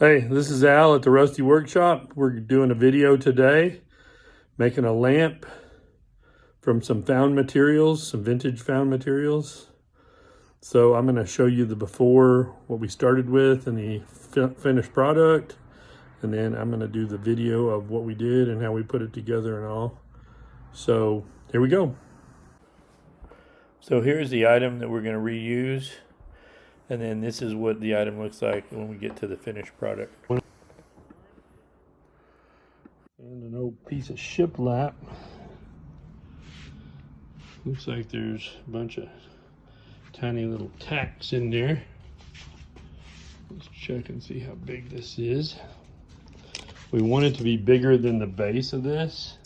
Hey, this is Al at the Rusty Workshop. We're doing a video today, making a lamp from some found materials, some vintage found materials. So I'm going to show you the before, what we started with, and the finished product. And then I'm going to do the video of what we did and how we put it together and all. So here we go. So here's the item that we're going to reuse. And then this is what the item looks like when we get to the finished product. And an old piece of shiplap. Looks like there's a bunch of tiny little tacks in there. Let's check and see how big this is. We want it to be bigger than the base of this.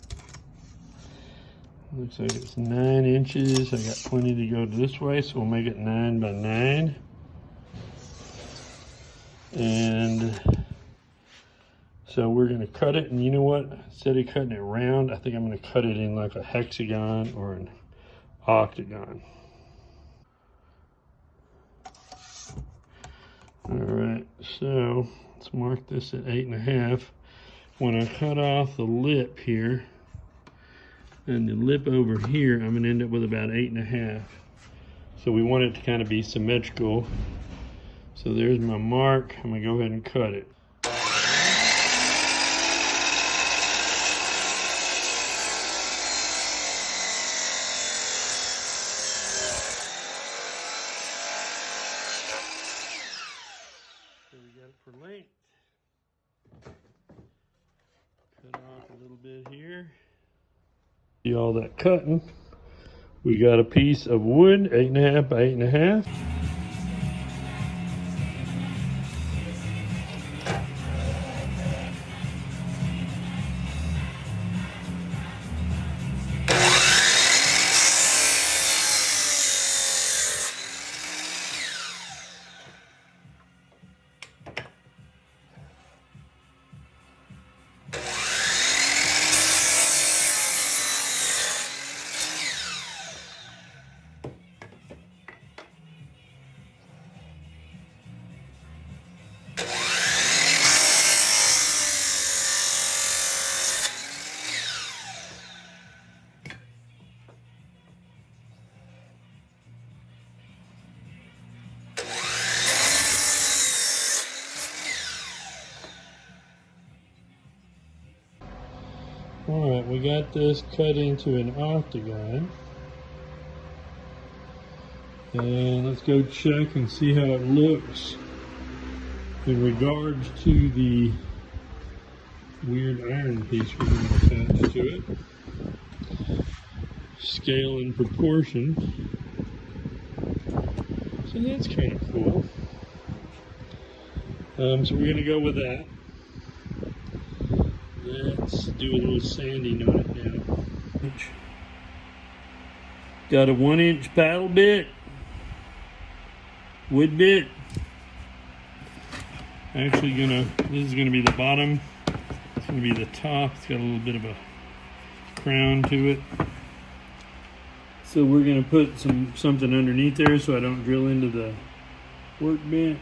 Looks like it's 9 inches. I got plenty to go this way, so we'll make it 9 by 9. And so we're going to cut it, and you know what? Instead of cutting it round, I think I'm going to cut it in like a hexagon or an octagon. All right, so let's mark this at 8.5. When I cut off the lip here and the lip over here, I'm going to end up with about 8.5. So we want it to kind of be symmetrical. So there's my mark. I'm going to go ahead and cut it. So we got it for length. Cut off a little bit here. See all that cutting. We got a piece of wood, 8.5 by 8.5. All right, we got this cut into an octagon. And let's go check and see how it looks in regards to the weird iron piece we're going to attach to it. Scale and proportion. So that's kind of cool. So we're going to go with that. Let's do a little sanding on it now. Got a 1-inch paddle bit, wood bit. Actually this is gonna be the bottom. It's gonna be the top. It's got a little bit of a crown to it. So we're gonna put something underneath there so I don't drill into the workbench.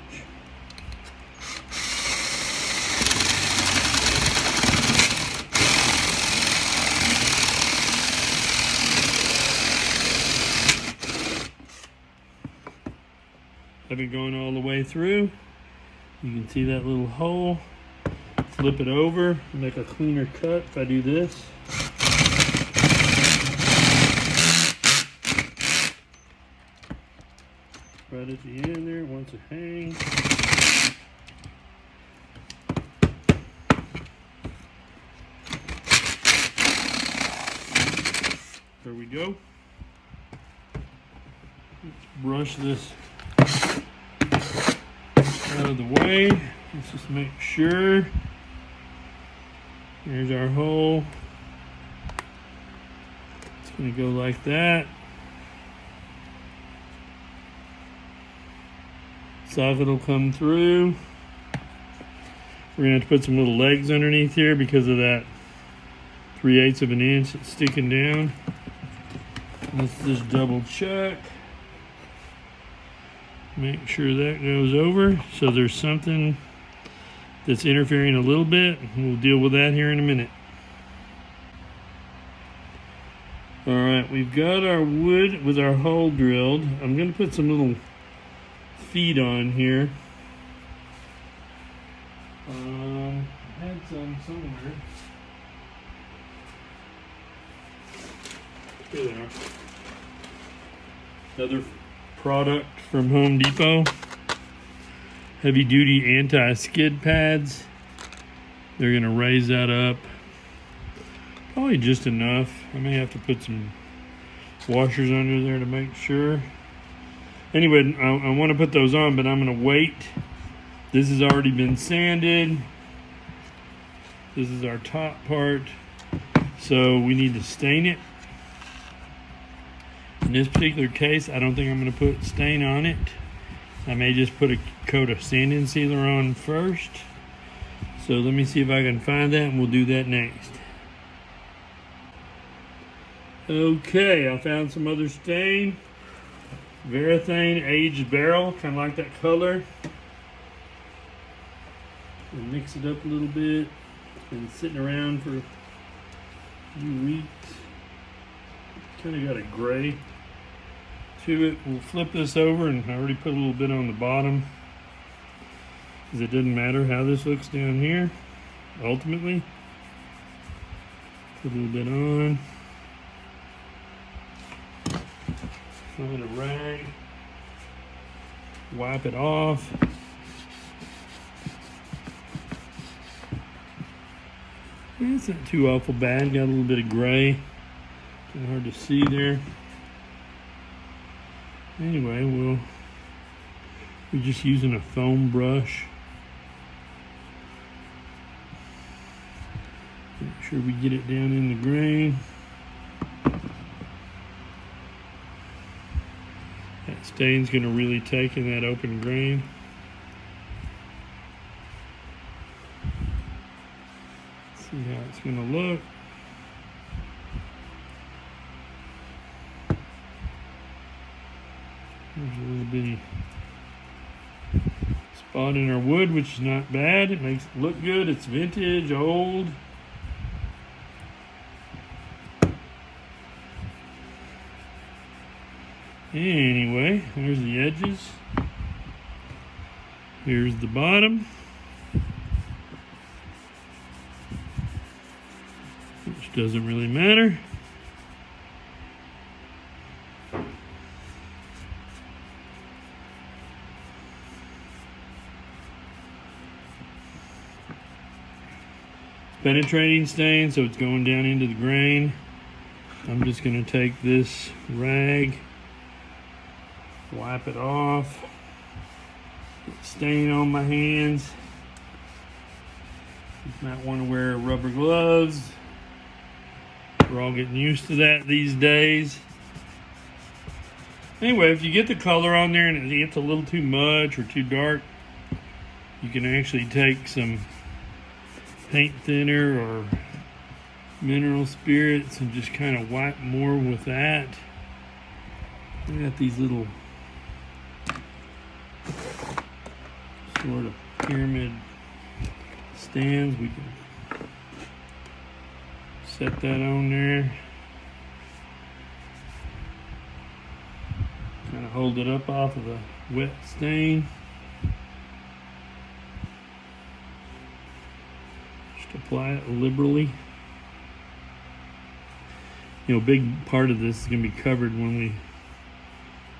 I've been going all the way through. You can see that little hole. Flip it over, make a cleaner cut if I do this. Right at the end there, once it hangs. There we go. Let's brush this out of the way. Let's just make sure. Here's our hole. It's going to go like that. Socket will come through. We're going to have to put some little legs underneath here because of that 3/8 of an inch that's sticking down. Let's just double check. Make sure that goes over. So there's something that's interfering a little bit. We'll deal with that here in a minute. All right, we've got our wood with our hole drilled. I'm going to put some little feet on here. I had some somewhere. Here they are. Another product from Home Depot. Heavy duty anti-skid pads. They're going to raise that up. Probably just enough. I may have to put some washers under there to make sure. Anyway, I want to put those on, but I'm going to wait. This has already been sanded. This is our top part. So we need to stain it. In this particular case, I don't think I'm going to put stain on it. I may just put a coat of sanding sealer on first. So let me see if I can find that, and we'll do that next. Okay, I found some other stain. Varathane aged barrel, kind of like that color. We'll mix it up a little bit. It's been sitting around for a few weeks. Kind of got a gray to it. We'll flip this over, and I already put a little bit on the bottom, because it doesn't matter how this looks down here. Ultimately, put a little bit on. Find a rag, wipe it off. It's not too awful bad. Got a little bit of gray. Kind of hard to see there. Anyway, we're just using a foam brush. Make sure we get it down in the grain. That stain's going to really take in that open grain. See how it's going to look. There's a little bitty spot in our wood, which is not bad. It makes it look good. It's vintage, old. Anyway, there's the edges. Here's the bottom, which doesn't really matter. Penetrating stain, so it's going down into the grain. I'm just going to take this rag, wipe it off, get stain on my hands. You might want to wear rubber gloves. We're all getting used to that these days. Anyway, if you get the color on there and it gets a little too much or too dark, you can actually take some paint thinner or mineral spirits and just kind of wipe more with that. I got these little sort of pyramid stands. We can set that on there. Kind of hold it up off of the wet stain. Just apply it liberally. You know, a big part of this is going to be covered when we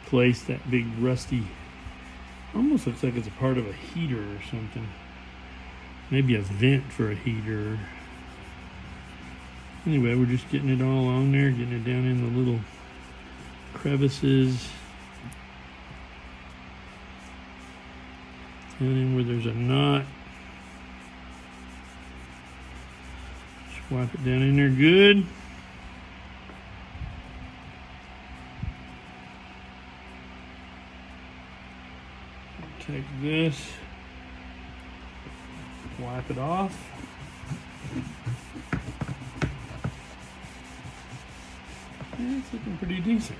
place that big rusty, almost looks like it's a part of a heater or something. Maybe a vent for a heater. Anyway, we're just getting it all on there, getting it down in the little crevices. Down in where there's a knot. Just wipe it down in there good. Take this, wipe it off. And it's looking pretty decent.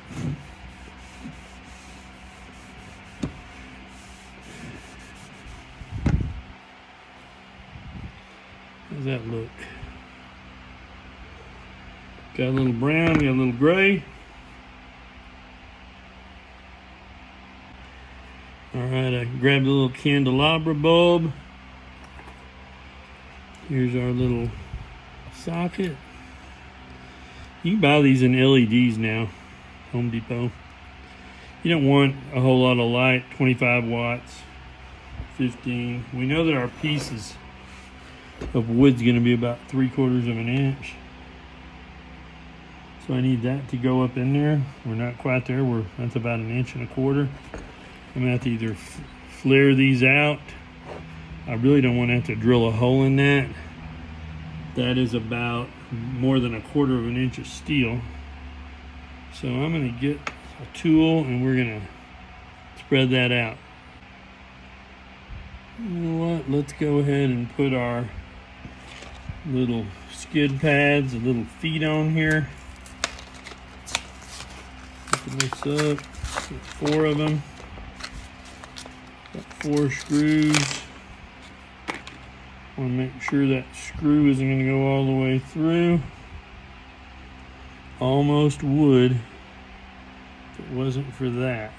How's that look? Got a little brown, got a little gray. All right, I grabbed a little candelabra bulb. Here's our little socket. You can buy these in LEDs now, Home Depot. You don't want a whole lot of light, 25 watts, 15. We know that our pieces of wood's gonna be about 3/4 of an inch. So I need that to go up in there. We're not quite there, that's about 1.25 inches. I'm gonna have to either flare these out. I really don't want to have to drill a hole in that. That is about more than 1/4 inch of steel. So I'm gonna get a tool and we're gonna spread that out. You know what? Let's go ahead and put our little skid pads, the little feet on here. Open this up. Get 4 of them. Got 4 screws. Want to make sure that screw isn't going to go all the way through. Almost would if it wasn't for that.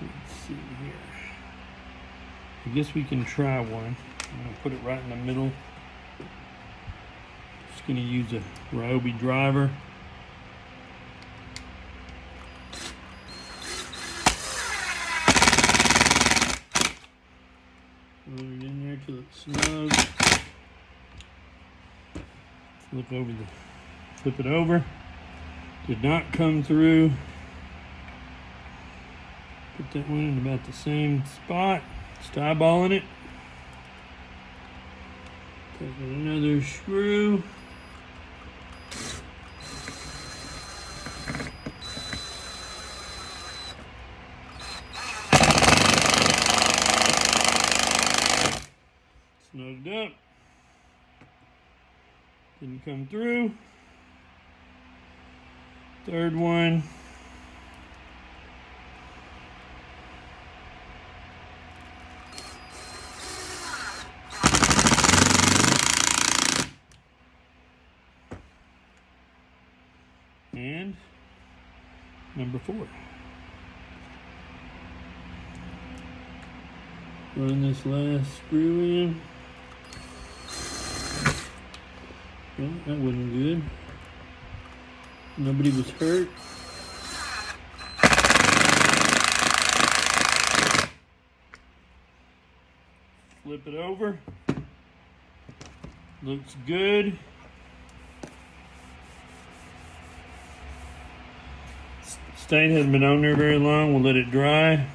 Let's see here. I guess we can try one. I'm going to put it right in the middle. Just going to use a Ryobi driver. Put it in there till it's snug. Look over flip it over. Did not come through. Put that one in about the same spot. Just eyeballing it. Take another screw. Snugged up. Didn't come through. Third one. And number 4. Run this last screw in. Well, that wasn't good. Nobody was hurt. Flip it over. Looks good. Stain hasn't been on there very long. We'll let it dry.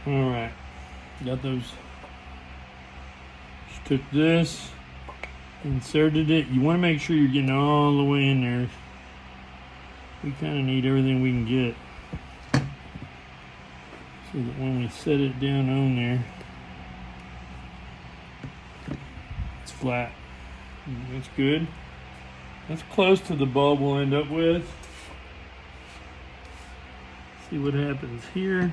All right, got those. Just took this, inserted it. You want to make sure you're getting all the way in there. We kind of need everything we can get so that when we set it down on there, it's flat. That's good. That's close to the bulb we'll end up with. See what happens here.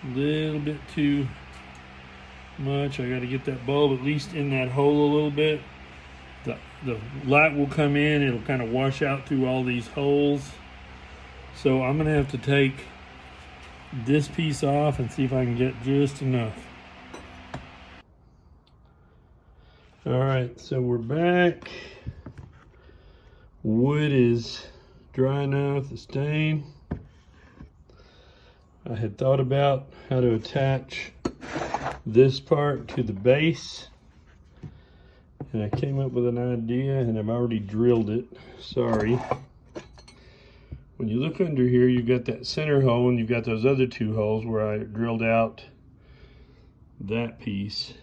A little bit too much. I got to get that bulb at least in that hole a little bit. The light will come in. It'll kind of wash out through all these holes. So I'm going to have to take this piece off and see if I can get just enough. All right, so we're back. Wood is dry enough, the stain. I had thought about how to attach this part to the base, and I came up with an idea, and I've already drilled it. Sorry. When you look under here, you've got that center hole, and you've got those other 2 holes where I drilled out that piece,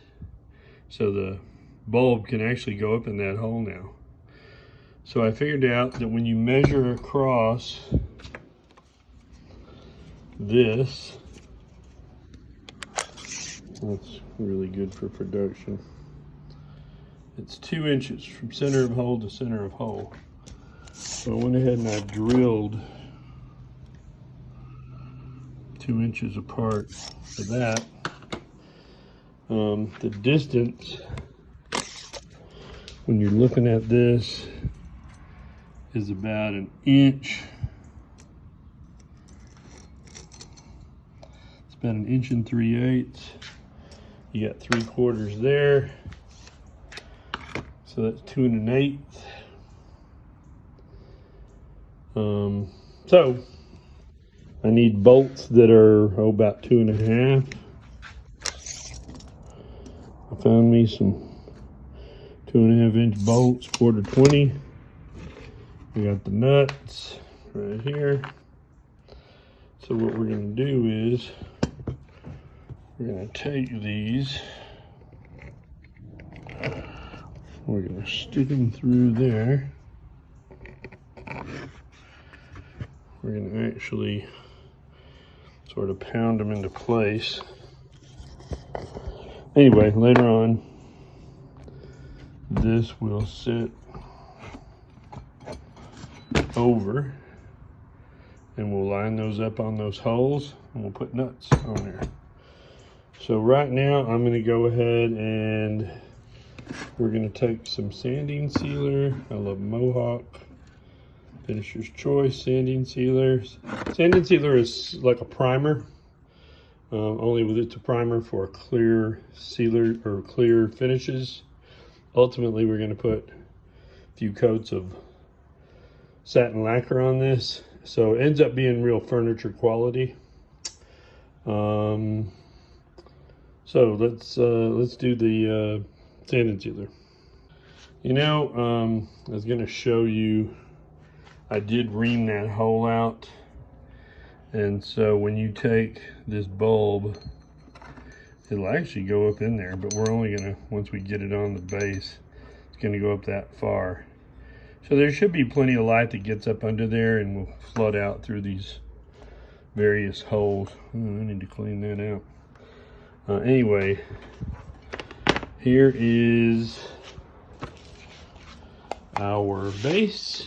so the bulb can actually go up in that hole now. So I figured out that when you measure across this, that's really good for production. It's 2 inches from center of hole to center of hole. So I went ahead and I drilled 2 inches apart for that. The distance when you're looking at this is about 1 inch. It's about 1 3/8 inches. You got 3/4 there. So that's 2 1/8. So I need bolts that are about 2 1/2. I found me some 2 1/2 inch bolts, 1/4 20. We got the nuts right here. So what we're going to do is we're going to take these. We're going to stick them through there. We're going to actually sort of pound them into place. Anyway, later on, this will sit over and we'll line those up on those holes and we'll put nuts on there. So right now I'm going to go ahead and we're going to take some sanding sealer. I love Mohawk Finisher's Choice sanding sealers. Sanding sealer is like a primer, only with it's a primer for clear sealer or clear finishes. Ultimately, we're going to put a few coats of satin lacquer on this, so it ends up being real furniture quality. So let's do the sanding sealer. You know, I was going to show you. I did ream that hole out, and so when you take this bulb, it'll actually go up in there, but we're only gonna, once we get it on the base, it's gonna go up that far. So there should be plenty of light that gets up under there and will flood out through these various holes. I need to clean that out. Anyway, here is our base.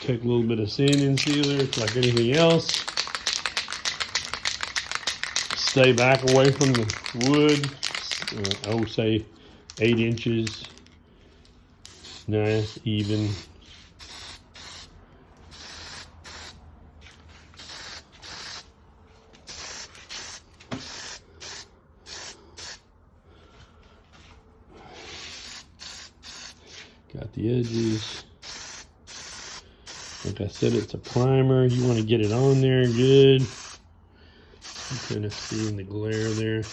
Take a little bit of sanding sealer, like anything else. Stay back away from the wood. I would say 8 inches. Nice, even. Got the edges. Like I said, it's a primer. You want to get it on there good. You kind of see in the glare there.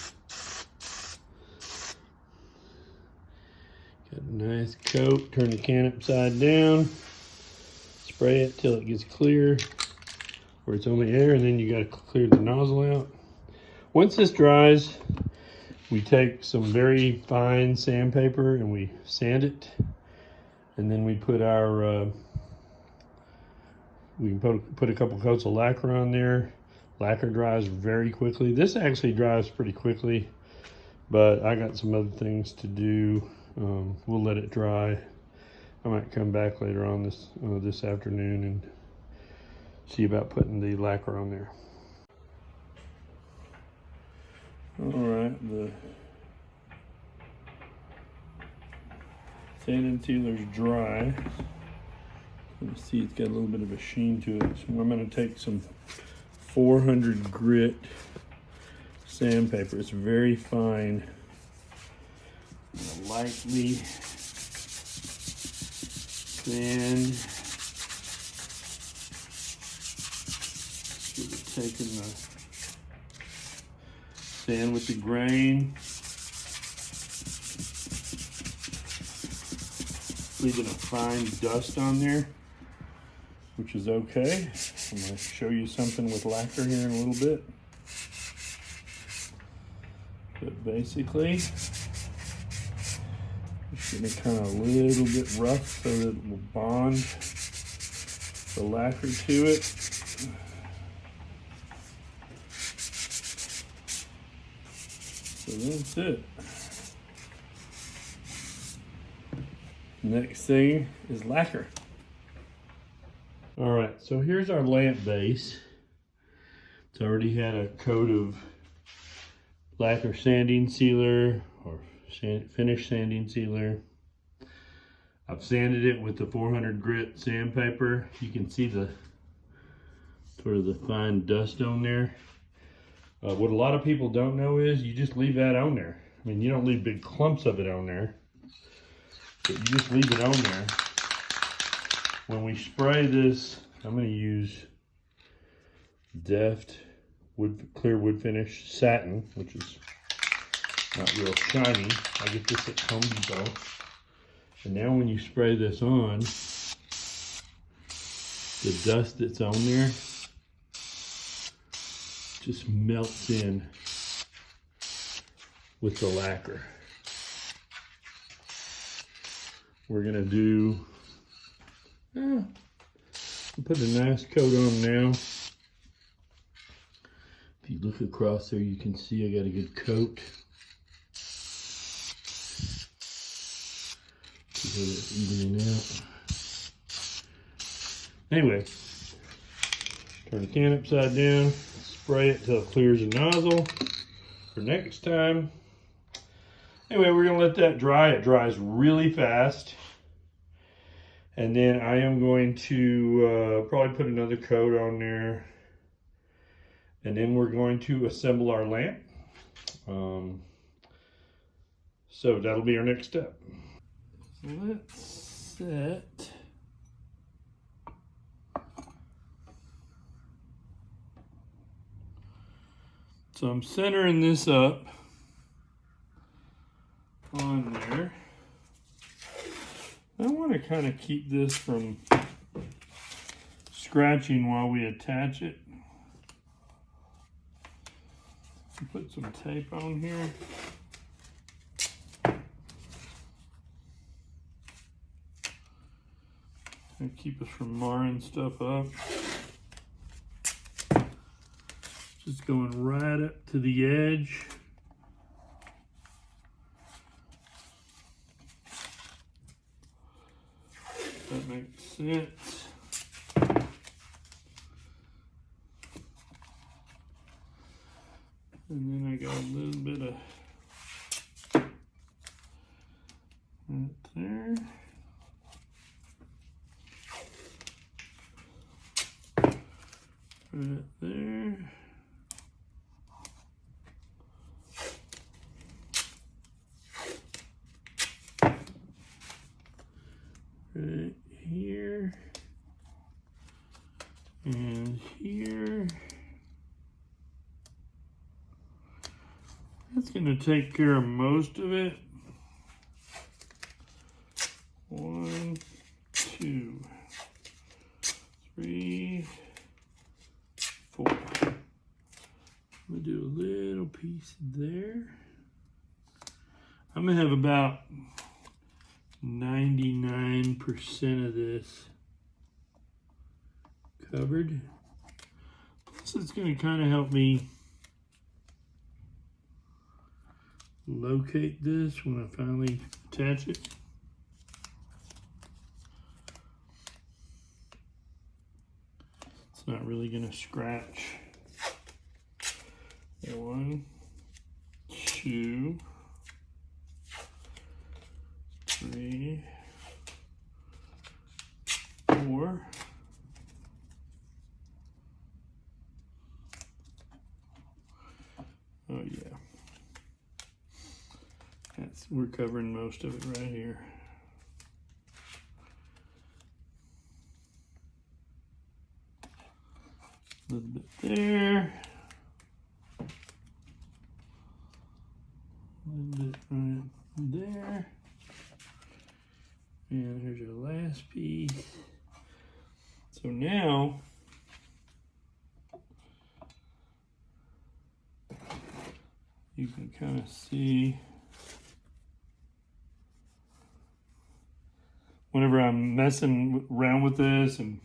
Got a nice coat. Turn the can upside down. Spray it till it gets clear, where it's only air, and then you got to clear the nozzle out. Once this dries, we take some very fine sandpaper and we sand it, and then we put our we can put a couple coats of lacquer on there. Lacquer dries very quickly. This actually dries pretty quickly, but I got some other things to do. We'll let it dry. I might come back later on this afternoon and see about putting the lacquer on there. All right, the sanding sealer's dry. You see it's got a little bit of a sheen to it. So I'm going to take some 400 grit sandpaper. It's very fine. Lightly sand. Should have taken the sand with the grain. Leaving a fine dust on there, which is okay. I'm going to show you something with lacquer here in a little bit. But basically, just getting it kind of a little bit rough so that it will bond the lacquer to it. So that's it. Next thing is lacquer. All right, so here's our lamp base. It's already had a coat of lacquer sanding sealer or finish sanding sealer. I've sanded it with the 400 grit sandpaper. You can see the sort of the fine dust on there. What a lot of people don't know is you just leave that on there. I mean, you don't leave big clumps of it on there, but you just leave it on there. When we spray this, I'm going to use Deft clear wood finish satin, which is not real shiny. I get this at Home Depot. And now when you spray this on, the dust that's on there just melts in with the lacquer. We're gonna do, put a nice coat on now. If you look across there, you can see I got a good coat. See how that's evening out. Anyway, turn the can upside down, spray it till it clears the nozzle for next time. Anyway, we're gonna let that dry. It dries really fast. And then I am going to probably put another coat on there. And then we're going to assemble our lamp. So that'll be our next step. So let's set So I'm centering this up on there. I want to kind of keep this from scratching while we attach it. Put some tape on here. And keep us from marring stuff up. Just going right up to the edge. That makes sense. And then I got a little bit of right there. Right there. Right here. And here. That's going to take care of most of it. 1, 2, 3, 4. I'm going to do a little piece there. I'm going to have about 99% of this covered. Plus it's going to kind of help me locate this when I finally attach it. It's not really going to scratch. 1, 2, 3, 4. Oh yeah. We're covering most of it right here. A little bit there. A little bit right there. And here's your last piece. So now, you can kind of see whenever I'm messing around with this and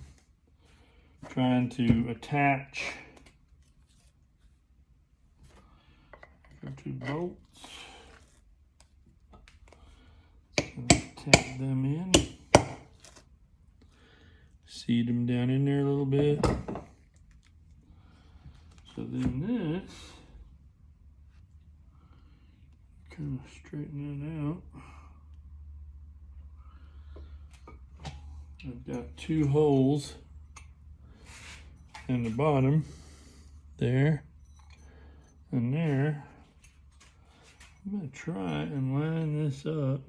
trying to attach our 2 bolts. tap them in. Seed them down in there a little bit. So then this, kind of straighten that out. I've got 2 holes in the bottom, there and there. I'm gonna try and line this up.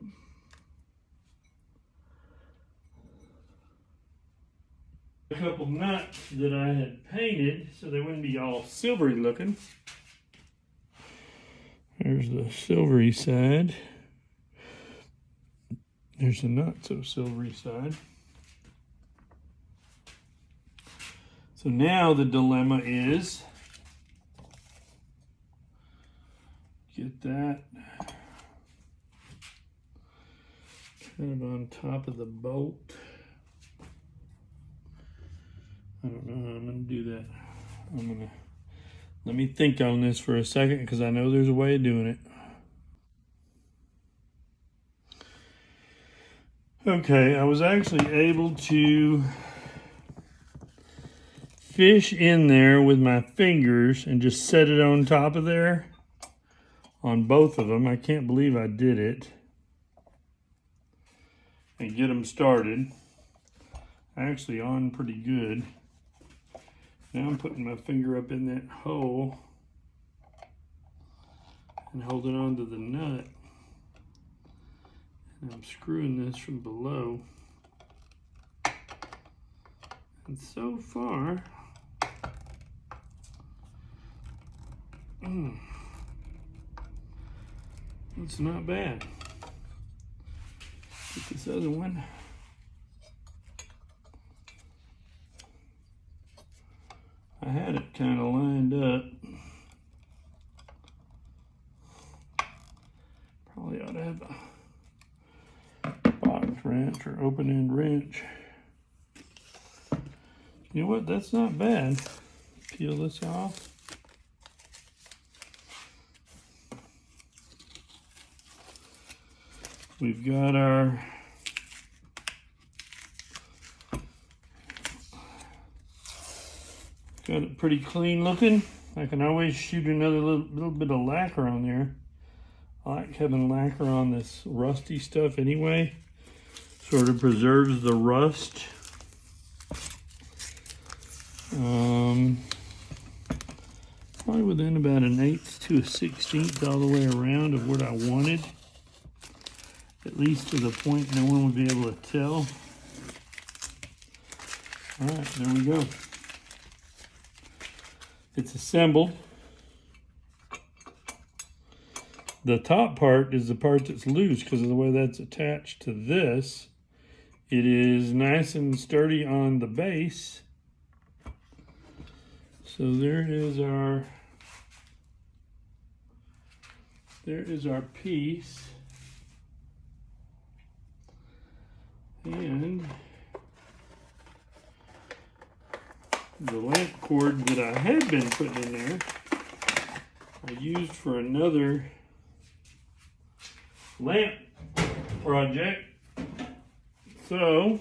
A couple nuts that I had painted so they wouldn't be all silvery looking. There's the silvery side. There's the not so silvery side. So now the dilemma is get that kind of on top of the bolt. I don't know how I'm going to do that. Let me think on this for a second because I know there's a way of doing it. Okay, I was actually able to fish in there with my fingers and just set it on top of there on both of them. I can't believe I did it. And get them started. Actually on pretty good. Now I'm putting my finger up in that hole and holding on to the nut. And I'm screwing this from below. And so far, it's not bad. Get this other one. I had it kind of lined up. Probably ought to have a box wrench or open end wrench. You know what? That's not bad. Peel this off. We've got our got it pretty clean looking. I can always shoot another little bit of lacquer on there. I like having lacquer on this rusty stuff anyway. Sort of preserves the rust. Probably within about 1/8 to 1/16 all the way around of what I wanted. At least to the point no one would be able to tell. All right, there we go. It's assembled. The top part is the part that's loose because of the way that's attached to this. It is nice and sturdy on the base. So there is our piece. And the lamp cord that I had been putting in there, I used for another lamp project. So,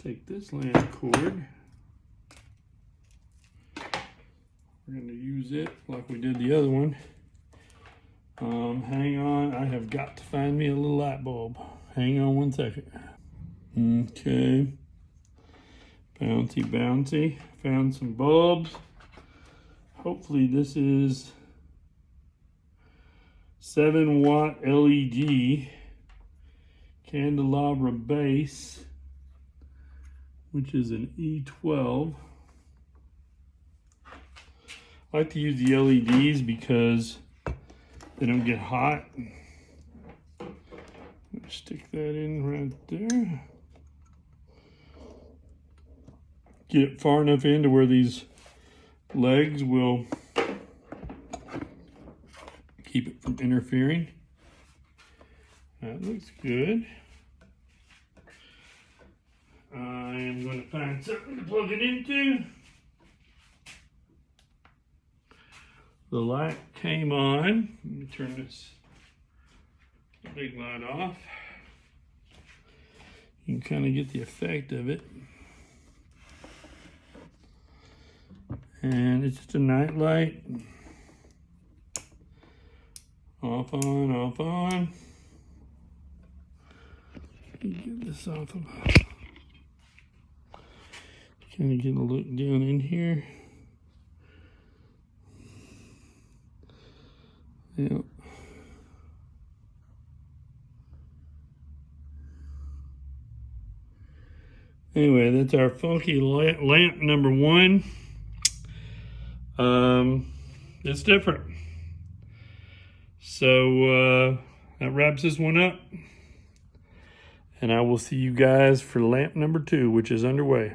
take this lamp cord. We're going to use it like we did the other one. Hang on, I have got to find me a little light bulb. Hang on 1 second. Okay. Bouncy, bouncy. Found some bulbs. Hopefully this is 7-watt LED candelabra base, which is an E12. I like to use the LEDs because they don't get hot. Stick that in right there. Get it far enough into where these legs will keep it from interfering. That looks good. I am going to find something to plug it into. The light came on. Let me turn this big light off. You can kind of get the effect of it. And it's just a night light. Off on, off on. Get this off of. Kind of get a look down in here. Yeah. Anyway, that's our funky lamp number 1. It's different. So that wraps this one up. And I will see you guys for lamp number 2, which is underway.